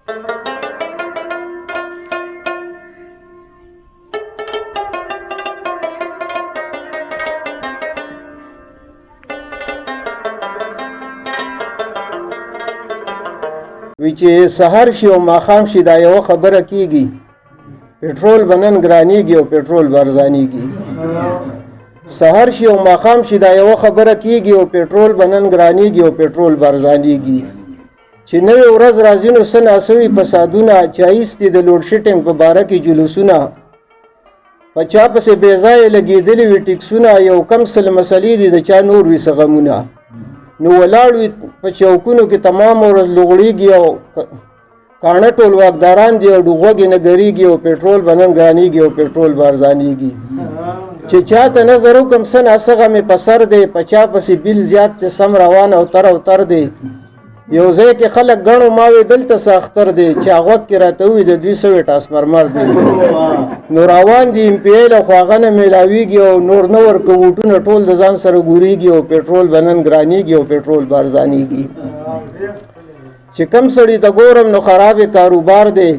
وی چې سحر شي او ماښام شي دا یوه خبره کیږي، پټرول به نن ګرانیږي او پټرول به ارزانیږي. سحر شي او ماښام شي دا یوه خبره کیږي او پټرول به نن ګرانیږي او پټرول به ارزانیږي. چې نوې ورځ راځي نو څه ناسوي فسادونه، چې ایستي د لوډ شیډینګ په باره کې جلوسونه، په چا پسې بې ځایه لګېدلي وي ټیکسونه، یو کم سل مسلې دي د چا نور وي څه غمونه. نو ولاړ وي په چوکونو کې تمام ورځ لوغړېږي او کاڼه ټول واکداران دي او ډوغوږې نه ګرېږي او پټرول به نن ګرانېږي او پټرول به ارزانېږي. چې چا ته نظر وکړم څه ناڅه مې په سر دی، په چا پسې بیل زیات دی سم روان او تر دی. یو ځای کې خلک ګڼو ما وې دلته څه اختر دی، چې غوږ کې راته ووي د 200 ټاسمرمر دی. نو روان دي امپیل او خو هغه نه میلاویږي او نور نه ورکه ووټونه ټول د ځان سره ګورېږي او پټرول به نن ګرانېږي او پټرول به ارزانېږي. چې کم سړي ته ګورم نو خراب کاروبار دی،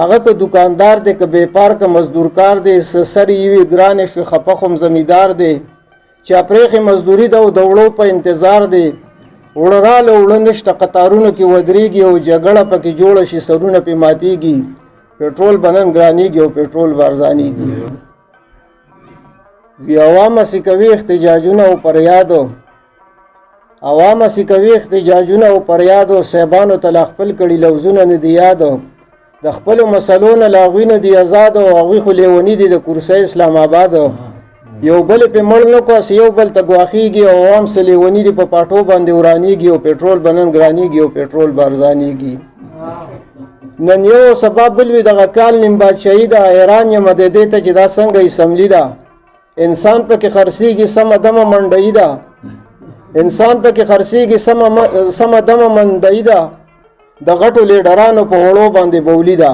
هغه که دکاندار دی که بیپار که مزدورکار دی، سر یې وي ګرانې شوې خفه خو زمیدار دی. چې اپریخې مزدوري ده او د وړو په انتظار دی، وړه راله وړه نشته قطارونو کې ودرېږي او جګړه پکې جوړه شي سرونه پې ماتېږي. پټرول به نن ګرانېږي او پټرول به ارزانېږي. وي عوام هسې کوي احتجاجونه او پریادو، عوام هسې کوي احتجاجونه او پریادو، صاحبانو ته لا خپل کړي لوظونه نه دي یادو. د خپلو مسلو نه لا هغوی نه دي ازادو، هغوی خو لیوني دي د کورسۍ اسلام آبادو. یو بل پې مړ نه کړو یو بل ته ګواښېږي او عوام څه لیوني دي په پاټو باندې ورانېږي او پټرول به نن ګرانېږي او پټرول به ارزانېږي. نن یو سبا بل وي دغه کال نیم بادشاهي ده، حیران یم د دې ته چې دا څنګه اسمبلي ده. انسان پکې خرڅېږي سمه دمه منډهي ده، انسان پکې خرڅېږي سمه دمه منډهي ده، د غټو لیډرانو په وړو باندې بولي ده.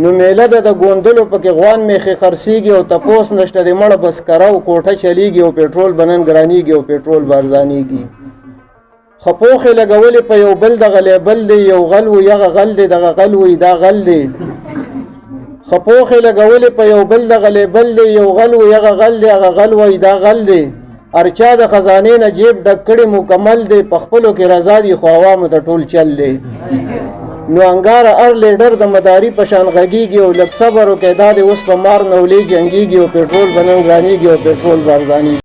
نو میله ده د ګوندلو پکې غوان میخې خرڅېږي او تپوس نشته د مړه بس کره او کوټه چلیږي او پټرول به نن ګرانېږي او پټرول به ارزانېږي. خپوخې لګولې په یو بل دغه لیبل دی، یو غل وي هغه غل دی دغه غل وي دا غل دی. خپوخې لګولې په یو بل دغه لیبل دی، یو غل وي هغه غل دی هغه غل وي دا غل دی. هر چا د خزانې نه جیب ډک کړی مکمل دی، په خپلو کې رضا دي خو عوامو ته ټول چل دی. نو انګاره هر لیډر د مداري په شان غږېږي او لږ صبر وکړئ دا د اوس په مار نولې جنګېږي او پټرول به نن ګرانېږي او پټرول به ارزانېږي.